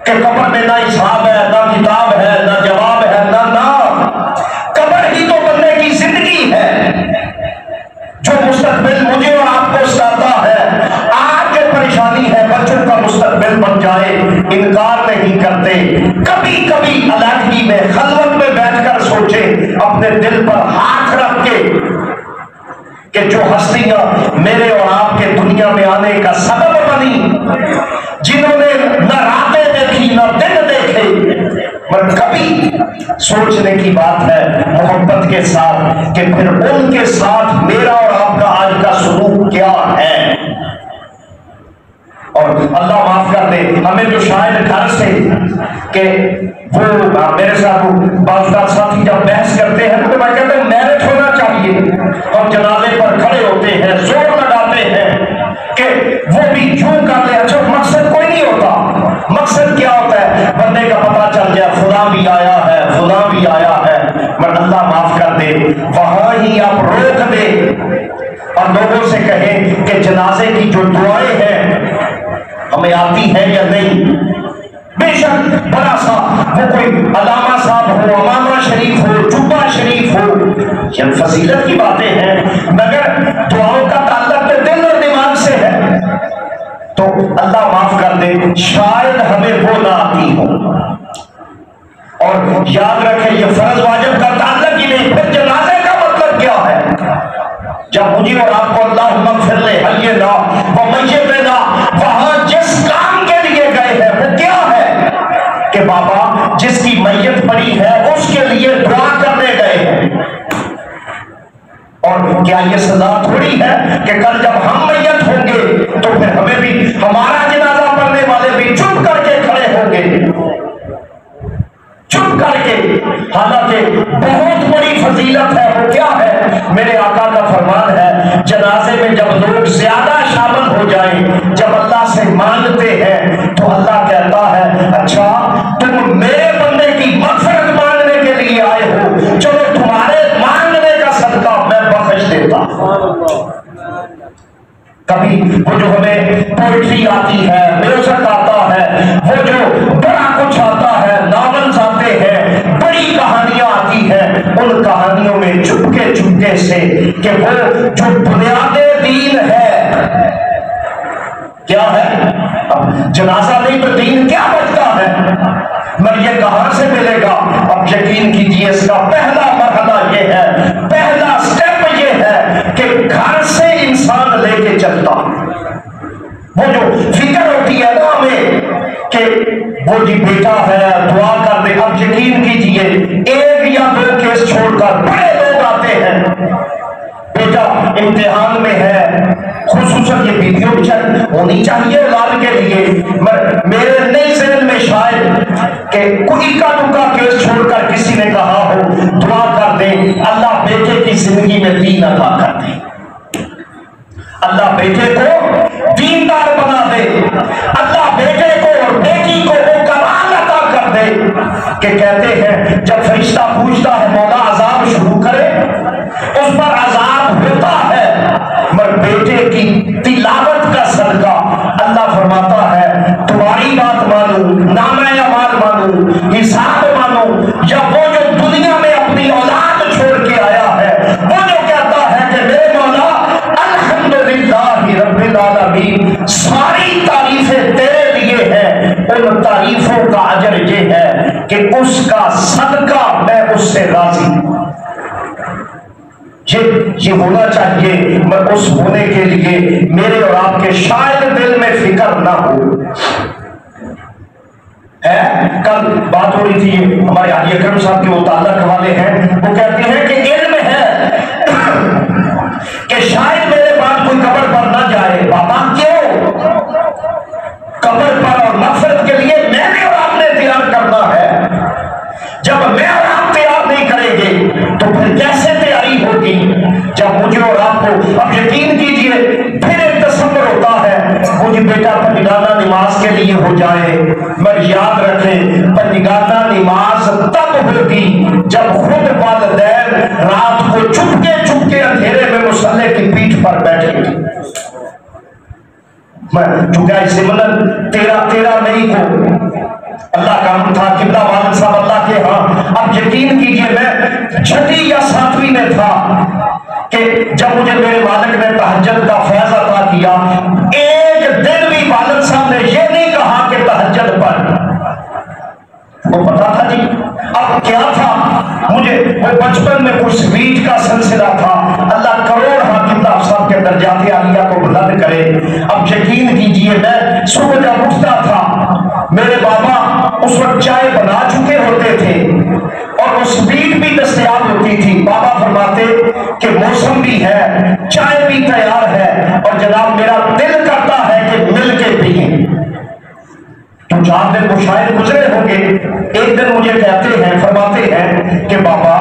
کہ قبر میں نہ حساب ہے، نہ کتاب ہے، نہ جواب ہے، نہ قبر ہی تو بندے کی زندگی ہے جو مستقبل مجھے اور آپ کو ستاتا ہے۔ آج جو پریشانی ہے بچوں کا مستقبل بن جائے، انکار نہیں کرتے، کبھی کبھی علیحدگی میں خلوت میں بیٹھ کر سوچیں اپنے دل پر ہاتھ رکھ کے کہ جو ہستیاں میرے اور آپ کے دنیا میں آنے کا سبب بنی، جنہوں نے نہ راتیں دیکھی نہ دن دیکھے، پر کبھی سوچنے کی بات ہے محبت کے ساتھ کہ پھر ان کے ساتھ میرا اور آپ کا آج کا سلوک کیا ہے۔ اور اللہ معاف کر دے ہمیں جو شاید گھر سے کہ وہ میرے ساتھ بعض ساتھی جب بحث کرتے ہیں تو میں کہتا ہوں میرٹ ہونا چاہیے. ہم جنازے پر کھڑے ہوتے ہیں, زور لگاتے ہیں کہ وہ بھی یوں کر لے. اچھا مقصد کوئی نہیں ہوتا. مقصد کیا ہوتا ہے؟ بندے کا پتہ چل گیا فلاں بھی آیا ہے, فلاں بھی آیا ہے, مگر اللہ معاف کر دے, وہاں ہی آپ روک دے اور لوگوں سے کہیں کہ جنازے کی جو دعائیں ہیں ہمیں آتی ہے یا نہیں. بے شک بڑا سا وہ کوئی علامہ صاحب ہو, امامہ شریف ہو, جبہ شریف ہو, یہ فضیلت کی باتیں ہیں, مگر دعاؤں کا تعلق تو دل اور دماغ سے ہے. تو اللہ معاف کر دے شاید ہمیں وہ نہ آتی ہو. اور یاد رکھیں یہ فرض واجب کا تعلق ہی نہیں. پھر جنازے کا مطلب کیا ہے؟ جب مجھے اور آپ کو اللہم اغفر لحینا و میتنا وہاں جس کام کے لیے گئے ہیں وہ کیا ہے کہ بابا جس کی میت پڑی ہے اس کے لیے دعا کرنے گئے ہیں. اور کیا یہ سزا تھوڑی ہے کہ کل جب ہم میت ہوں گے تو پھر ہمیں بھی ہمارا جنازہ پڑھنے والے بھی چپ کر کے کھڑے ہوں گے, چپ کر کے. حالانکہ بہت بڑی فضیلت ہے. وہ کیا ہے؟ میرے آقا کا فرمان ہے جنازے میں جب لوگ زیادہ شامل ہو جائیں, جب اللہ سے مانگتے ہیں تو اللہ کہتا ہے اچھا تم میرے بندے کی مغفرت مانگنے کے لیے آئے ہو, چلو تمہارے مانگنے کا صدقہ میں بخش دیتا. کبھی وہ جو ہمیں پوئٹری آتی ہے, میوزک آتا ہے, وہ جو بڑا کچھ آتا ہے, ناولز آتے ہیں, بڑی کہانیاں آتی ہیں, ان کہانیوں میں چپکے سے کہ وہ جو بنیاد دین ہے کیا ہے؟ جنازہ نہیں تو دین کیا بچتا ہے؟ مگر یہ کہاں سے ملے گا؟ اب یقین کیجیے اس کا پہلا مرحلہ یہ ہے, پہلا سٹیپ یہ ہے کہ گھر سے انسان لے کے چلتا. وہ جو فکر ہوتی ہے نا ہمیں کہ وہ جی بیٹا ہے دعا کر دے. اب یقین کیجیے ایک یا دو کیس چھوڑ کر بڑے لوگ آتے ہیں, بیٹا امتحان میں ہے, خصوصاً یہ ویڈیو چیک ہونی چاہیے اولاد کے لیے. میرے نئی ذہن میں شاید کہ کوئی کا ٹکا کیس چھوڑ کر کسی نے کہا ہو دعا کر دیں اللہ بیٹے کی زندگی میں دین عطا کر دے, اللہ بیٹے کو دیندار بنا دے, اللہ بیٹے کو اور بیٹی کو وہ کمال عطا کر دے کہ کہتے ہیں جب فرشتہ پوچھتا ہے مولا عذاب شروع کرے, اس پر عذاب ہوتا ہے, مگر بیٹے کی تلاوت کا صدقہ اللہ فرماتا ہے تمہاری بات مانو, نامہ اعمال مانو, حساب مانو, یا وہ جو دنیا میں اپنی اولاد چھوڑ کے آیا ہے وہ جو کہتا ہے کہ میرے مولا الحمدللہ رب العالمین ساری تعریفیں تیرے لیے ہیں, ان تعریفوں کا اجر یہ ہے کہ اس کا صدقہ میں اس سے راضی ہوں. یہ ہونا چاہیے, مگر اس ہونے کے لیے میرے اور آپ کے شاید دل میں فکر نہ ہو. کل بات ہو رہی تھی ہمارے حاجی اکرم صاحب کے وہ تعلق والے ہیں, وہ کہتے ہیں کہ علم ہے کہ شاید میرے بعد کوئی قبر پر نہ جائے. بابا کیوں؟ قبر پر اور مغفرت کے لیے میں نے اور آپ نے تیار کرنا ہے. جب میں اور آپ تیار نہیں کریں گے تو پھر کیسے تیاری ہوگی؟ جب مجھے اور آپ کو, اب یقین کیجئے پھر ایک تصور ہوتا ہے مجھے بیٹا پنجگانہ نماز کے لیے ہو جائے, مگر یاد رکھیں پنجگانہ نماز تب ہوگی جب خود والدین رات کو چپکے اندھیرے میں مصلی کی پیٹھ پر بیٹھیں گے. چونکہ ضمن 13 مئی کو اللہ کا ہم تھا قبلہ والد صاحب اللہ کے ہاں. اب یقین کیجئے میں 6 یا 7ویں میں تھا کہ جب مجھے میرے والد نے تہجد کا فیض عطا کیا, ایک دن بھی والد صاحب نے یہ نہیں کہا کہ تہجد پڑھ, وہ پتا تھا جی. اب کیا تھا, مجھے وہ بچپن میں کچھ سویٹ کا سلسلہ تھا. اللہ کروڑ حاکم صاحب کے درجات عالیہ کو بلند کرے. اب یقین کیجئے میں صبح جب اٹھتا تھا میرے بابا اس وقت چائے بنا چکے ہوتے تھے اور وہ سویٹ بھی دستیاب ہوتی تھی. بابا فرماتے کہ موسم بھی ہے, چائے بھی تیار ہے, اور جناب میرا دل کرتا ہے کہ مل کے پئیں. تو 4 دن وہ شاید گزرے ہوں گے, ایک دن مجھے کہتے ہیں، فرماتے ہیں کہ بابا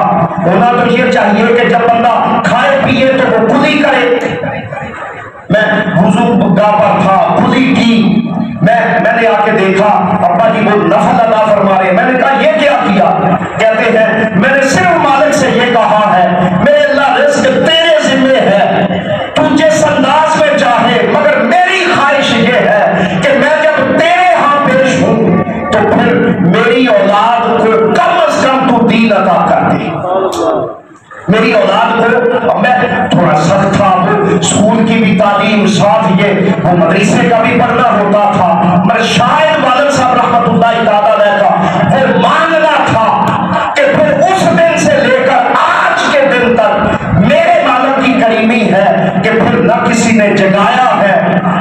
ہونا تو یہ چاہیے کہ جب بندہ کھائے پیے تو وہ خود ہی کرے۔ میں وضو گاہ پر تھا، خود ہی کی، میں نے آ کے دیکھا ابا جی وہ نفل ادا فرما رہے ہیں۔ میں نے کہا یہ کیا کیا؟ کہتے ہیں میں نے صرف مالک سے یہ کہا ہے میرے اللہ رزق تیرے ذمہ ہے، تو جس انداز میں چاہے، مگر میری خواہش یہ ہے کہ میں جب تیرے ہاں پیش ہوں تو پھر میری اولاد کو کم از کم تو دین عطا کر دے۔ میری اولاد کو، میں تھوڑا سخت تھا، وہ اسکول کی بھی تعلیم ساتھ یہ وہ مدرسے کا بھی پڑھنا ہوتا تھا، مگر شاید والد صاحب رحمت اللہ تعالیٰ علیہ کا وہ ماننا تھا کہ پھر اس دن سے لے کر آج کے دن تک میرے مالک کی کریمی ہے کہ پھر نہ کسی نے جگایا ہے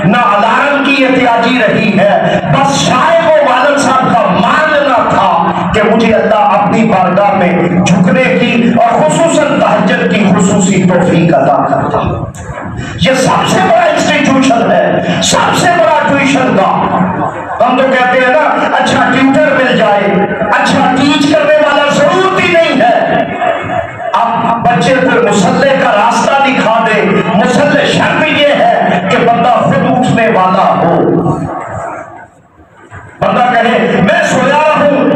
نہ الارم کی احتیاجی رہی ہے، بس شاید وہ والد صاحب کا ماننا تھا کہ مجھے اللہ اپنی بارگاہ میں جھکنے کی اور خصوصاً تہجد کی خصوصی توفیق عطا کرتا۔ یہ سب سے بڑا انسٹیٹیوشن ہے، سب سے بڑا ٹیوشن کا۔ ہم تو کہتے ہیں نا اچھا ٹیوٹر مل جائے، اچھا ٹیچ کرنے والا ضرورت ہی نہیں ہے۔ اب بچے کو مصلح کا راستہ دکھا دے، مصلح شرط یہ ہے کہ بندہ خود اٹھنے والا ہو۔ بندہ کہے میں سویا رہوں،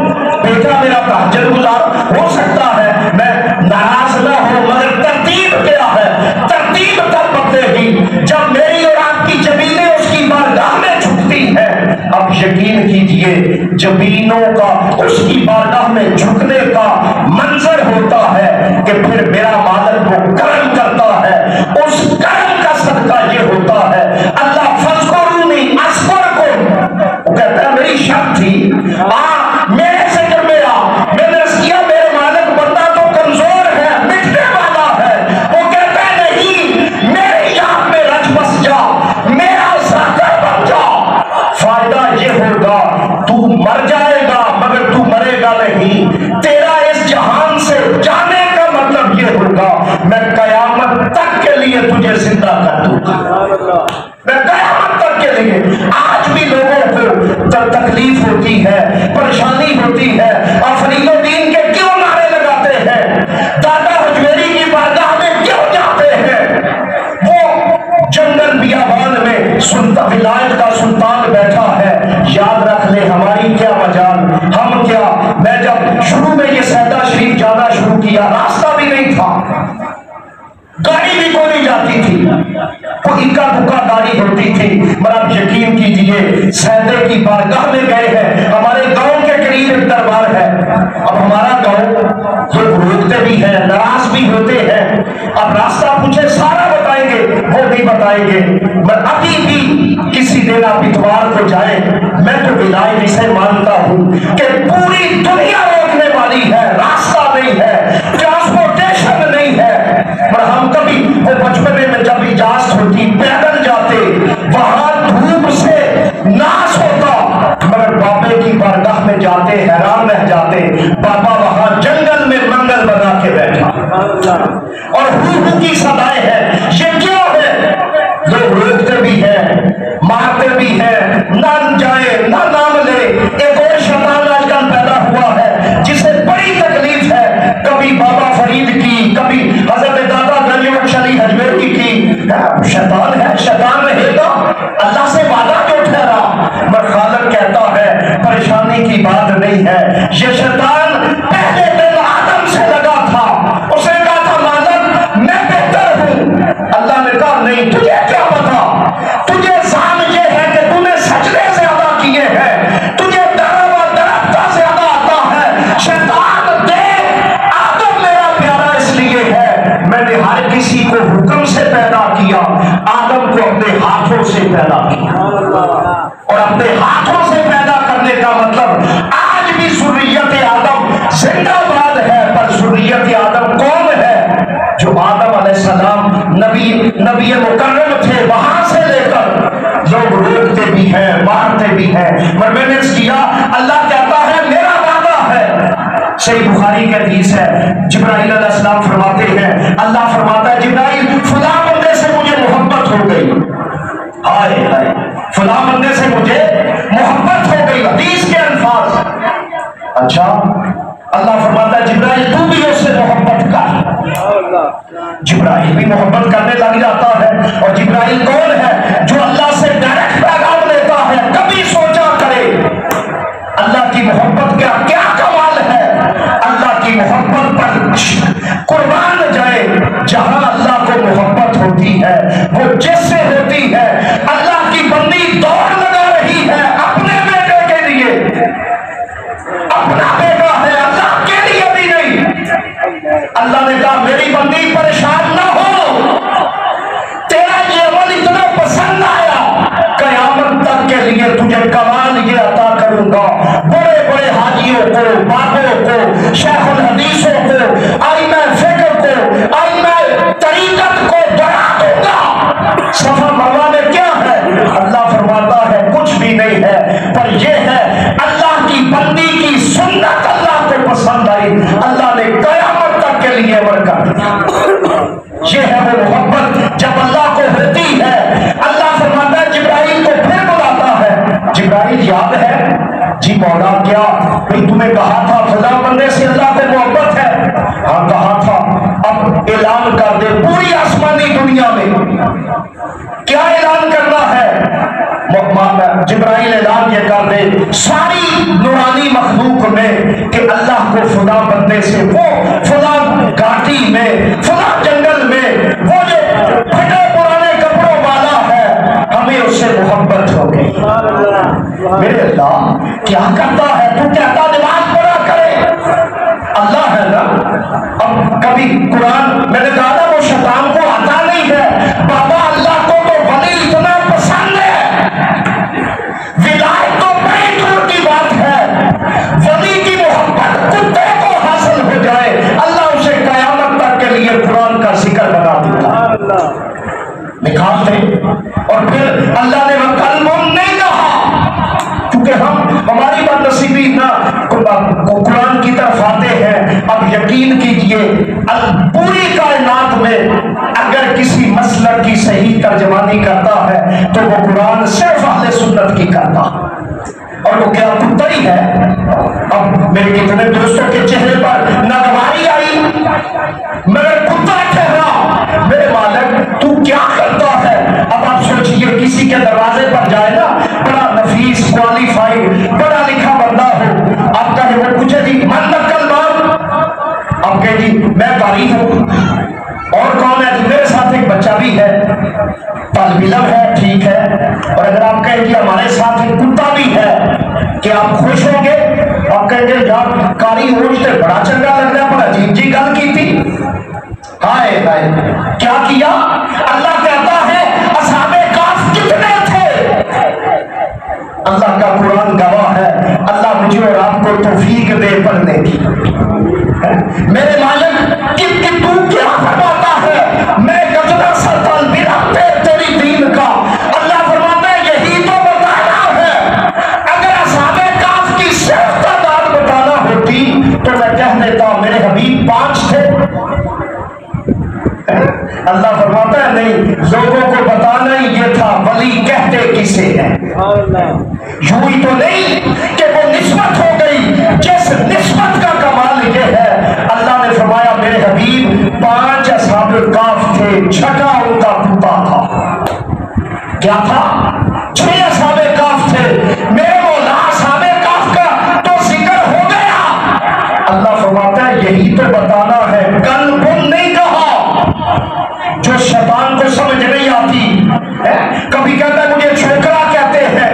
بیٹا میرا تہجد گزار ہو سکتا ہے، میں ناراض نہ ہو، مگر ترتیب کیا ہے؟ ترتیب تب بدلے گی جب میری اور آپ کی زمینیں اس کی بارگاہ میں جھکتی ہیں۔ اب یقین کیجئے زمینوں کا اس کی بارگاہ میں جھکنے کا منظر ہوتا ہے کہ پھر میرا مالک وہ کرم کرتا ہے، اس کرم کا صدقہ یہ ہوتا ہے اللہ فذکرونی اذکرکم، وہ کہتا ہے میری شرط تھی میرے ذکر میں آ، میں نے کیا میرے مالک بندہ تو کمزور ہے، مٹنے والا ہے، وہ کہتا ہے نہیں میری یاد میں رچ بس جا، میرا ذاکر بن جا، فائدہ یہ ہوگا تو مر جائے گا مگر تو مرے گا نہیں، تیرا اس جہان سے جانے کا مطلب یہ ہوگا میں قیامت تک کے لیے تجھے زندہ کر دوں گا، میں قیامت تک کے لیے۔ آج بھی لوگوں کو تکلیف ہوتی ہے، پریشانی ہوتی ہے، اور فرید الدین کے کیوں نعرے لگاتے ہیں، دادا حجویری کی بارگاہ میں کیوں جاتے ہیں؟ وہ جنگل بیابان میں ولایت کا سلطان بیٹھا ہے، یاد رکھ لے ہماری کیا مجال، ہم کیا۔ میں جب شروع میں یہ سیدہ شریف جانا شروع کیا راستہ بھی نہیں تھا، گاڑی بھی کوئی نہیں جاتی تھی، کوئی اکا دکا گاڑی ہوتی تھی، مگر آپ یقین کیجئے سیدے کی بارگاہ میں گئے ہیں، ہمارے گاؤں کے قریب ایک دربار ہے۔ اب ہمارا گاؤں لوگ روکتے بھی ہیں، ناراض بھی ہوتے ہیں، اب راستہ پوچھے سارا بتائیں گے، وہ نہیں بتائیں گے، مگر ابھی بھی کسی دن آپ اتوار کو جائیں، میں تو ولایت اسے مانتا ہوں کہ پوری دنیا روکنے والی ہے، راستہ نہیں ہے، ٹرانسپورٹیشن نہیں ہے، پر ہم کبھی وہ بچپنے میں جب اجازت ہوتی پیدل جاتے، وہاں دھوپ سے ناس ہوتا، مگر بابے کی بارگاہ میں جاتے حیران رہ جاتے، بابا وہاں جنگل میں منگل بنا کے بیٹھا، اور ہو کی صدائیں ہیں، یہ کیوں ہے؟ لوگ روکتے بھی ہیں، مارتے بھی ہیں، نہ جائے نہ نام لے۔ ایک اور شیطان آج کل پیدا ہوا ہے جسے بڑی تکلیف ہے، کبھی بابا فرید کی، کبھی حضرت دادا گنج بخش علی حجویری کی۔ شیطان ہے، شیطان رہے گا، اللہ سے وعدہ جو ٹھہرا، مگر خالق کہتا ہے پریشانی کی بات نہیں ہے، یہ شیطان پہلے دن آدم سے لگا تھا، اسے کہا تھا مالک میں بہتر ہوں، اللہ نے کہا نہیں، تجھے کیا پتا، تجھے زام یہ ہے کہ تو نے سجدے زیادہ کیے ہیں، تجھے درختہ زیادہ آتا ہے، شیطان دیکھ آدم میرا پیارا اس لیے ہے میں نے ہر کسی کو حکم سے پیدا کیا، آدم کو اپنے ہاتھوں سے پیدا کیا، اور اپنے ہاتھوں سے پیدا کرنے کا مطلب آج بھی ذریت آدم زندہ باد ہے، پر ذریت آدم کون ہے؟ جو آدم علیہ السلام نبی مکرم تھے، وہاں سے لے کر لوگ روکتے بھی ہیں، مارتے بھی ہیں، مگر میں نے کیا اللہ کہتا ہے میرا وعدہ ہے۔ صحیح بخاری کا حدیث ہے، جبرائیل علیہ السلام فرماتے ہیں، اللہ فرماتا ہے جبرائیل فلاں بندے سے مجھے محبت ہو گئی، ہائے ہائے فلاں بندے سے مجھے محبت ہو گئی، حدیث کے الفاظ، اچھا اللہ فرماتا ہے جبرائیل تو بھی اس سے محبت کر. جبرائیل بھی محبت کرنے لگ جاتا ہے. اور جبرائیل کون ہے؟ جو اللہ سے ڈائریکٹ پیغام لیتا ہے. کبھی سوچا کرے اللہ کی محبت کا کیا کمال ہے. اللہ کی محبت پر قربان جائے. جہاں اللہ کو محبت ہوتی ہے وہ جس سے ہوتی ہے. اللہ کی بندی دوڑ لگا رہی ہے اپنے بیٹے کے لیے. اپنا بیٹا ہے اللہ کے لیے بھی نہیں. اللہ نے کہا میری بندی پریشان نہ ہو. تیرا یہ عمل اتنا پسند آیا قیامت تک کے لیے تجھے کمال یہ عطا کروں گا. بڑے بڑے حاجیوں کو, بابوں کو, شیخ الحدیثوں کو, آئمہ فقہ کو, آئمہ طریقت کو ڈرا دوں گا. صفا مروا میں کیا ہے؟ اللہ فرماتا ہے کچھ بھی نہیں ہے, پر یہ ہے اللہ کی بندی کی سنت اللہ کو پسند آئی. اللہ نے قیامت تک کے لیے عمل کر دیا. یہ ہے وہ محبت جب اللہ کو ہوتی ہے. اللہ فرماتا ہے جبرائیل کو پھر بلاتا ہے. جبرائیل یاد ہے؟ جی مولا کیا بھئی تمہیں کہا تھا فلاں بندے سے اللہ کو محبت ہے. ہاں کہا تھا. اب اعلان کر دے پوری آسمانی دنیا میں. کیا اعلان کرنا ہے؟ جبرائیل اعلان یہ کر دے ساری نورانی مخلوق میں کہ اللہ کو فلاں بندے سے, وہ فلاں گھاٹی میں, فلاں جنگل میں, وہ جو پھٹے پرانے کپڑوں والا ہے, ہمیں اس سے محبت ہو گئی. میرے اللہ کیا کرتا ہے؟ تو کہتا نماز پڑھا کرے. اللہ ہے نا. اب کبھی قرآن میں نے کہا نا وہ شیطان کو آتا نہیں ہے. بابا اللہ کو تو ولی اتنا پسند ہے. ولایت تو بڑی دور کی بات ہے. ولی کی محبت کتے کو حاصل ہو جائے اللہ اسے قیامت تک کے لیے قرآن کا ذکر بنا دیتا. نکال دے. اور پھر اللہ نے وقلب نہیں کہا کیونکہ ہماری بات نصیبی نہ قرآن کی طرف آتے ہیں. اب یقین کیجئے پوری کائنات میں اگر کسی مسلک کی صحیح ترجمانی کرتا ہے تو وہ قرآن صرف اہل سنت کی کرتا. اور وہ کیا کتا ہی ہے. اب میرے کتنے دوستوں کے چہرے پر ناگواری آئی مگر کتا ٹھہرا. میرے مالک تو کیا کرتا ہے؟ اب آپ سوچئے کسی کے دروازے پر جائے نا, بڑا نفیس کوالیفائڈ پڑھا لکھا بندہ ہو, آپ کہے وہ پوچھے جی من نقل مان, آپ کہے جی میں قاری ہوں. اور کون ہے؟ میرے ساتھ ایک بچہ بھی ہے, طالب علم ہے, ٹھیک ہے. اور اگر آپ کہیں کہ ہمارے ساتھ ایک کتا بھی ہے, کہ آپ خوش ہوں گے؟ آپ کہیں گے یار قاری ہوتے بڑا چنگا لگ رہا ہے, بڑا عجیب جی گل کی تھی. ہائے ہائے کیا کیا؟ اللہ کہتا ہے اصحاب کہف کتنے تھے؟ اللہ کا قرآن گواہ ہے. اللہ مجھے اور آپ کو توفیق دے پڑھنے کی. میرے مالک کہ تو کیا فرماتا ہے؟ میں گجرا سا طالب علم تیری دین کا. اللہ فرماتا ہے یہی تو بتانا ہے. اگر اصحاب کہف کی صرف تعداد بتانا ہوتی تو میں کہہ دیتا میرے حبیب 5 تھے. اللہ فرماتا ہے نہیں, لوگوں کو بتانا ہی یہ تھا ولی کہتے کسے ہیں. یوں ہی تو نہیں کہ وہ نسبت ہو گئی. جس نسبت کا کمال یہ ہے, اللہ نے فرمایا میرے حبیب 5 اصحاب کہف تھے, 6 ان کا کتا تھا. کیا تھا؟ 6 اصحاب کہف تھے. میرے مولا اصحاب کہف کا تو ذکر ہو گیا. اللہ فرماتا ہے یہی تو بتانا ہے. قلب نہیں کہا جو شیطان کو سمجھ نہیں آتی. کبھی کہتا ہے مجھے چھوکرا کہتے ہیں,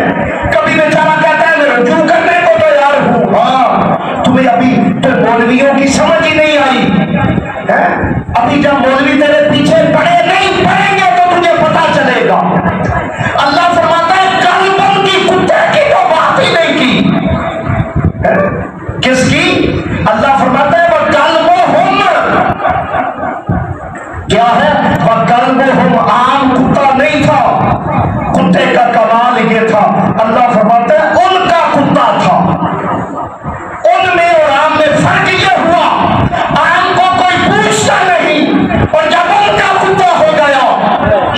کبھی بیچارہ کہتا ہے میں رجوع کرنے کو تیار ہوں. ہاں تمہیں ابھی تو مولویوں کی سمجھ ہی نہیں آئی. ابھی جب مولوی تیرے پیچھے پڑے نہیں پڑیں گے تو تجھے پتا چلے گا. اللہ فرماتا ہے قلبن کی کتے کی تو بات ہی نہیں کی. کس کی؟ اللہ فرماتا ہے وہ قلبہم کیا ہے؟ وَقَلْبُهُمْ عام کتا نہیں تھا. کتے کا کمال یہ تھا. اللہ فرماتا ہے ان کا کتا تھا. ان میں اور عام میں فرق یہ ہوا عام کو کوئی پوچھتا نہیں, اور جب ان کا کتا ہو گیا,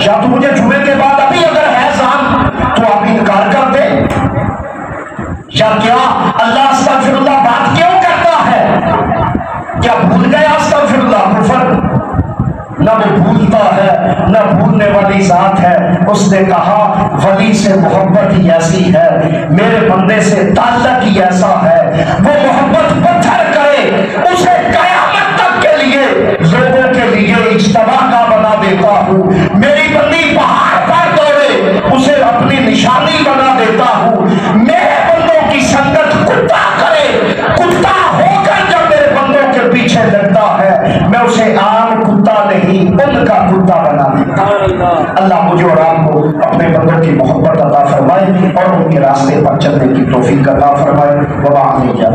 یا تو مجھے جمعے کے بعد ابھی اگر ہے زان تو آپ انکار کر دیں, یا کیا اللہ استغفر اللہ بات کیوں نہ بھولنے والی ذات ہے۔ اس نے کہا ولی سے محبت ہی ایسی ہے، میرے بندے سے تعلق ہی ایسا ہے، وہ محبت پتھر کرے اسے قیامت تک کے لیے لوگوں کے لیے اجتماع کا بنا دیتا ہوں، میری بندی پہاڑ پر دوڑے اسے اپنی نشانی بنا دیتا ہوں، میرے بندوں کی سنگت کتا کرے، کتا ہو کر جب میرے بندوں کے پیچھے لگتا ہے میں اسے عام کتا نہیں ان کا کتا بنا دیتا ہوں۔ اللہ مجھے اور آپ کو اپنے بندوں کی محبت عطا فرمائے اور ان کے راستے پر چلنے کی توفیق عطا فرمائے۔ وبا علیہ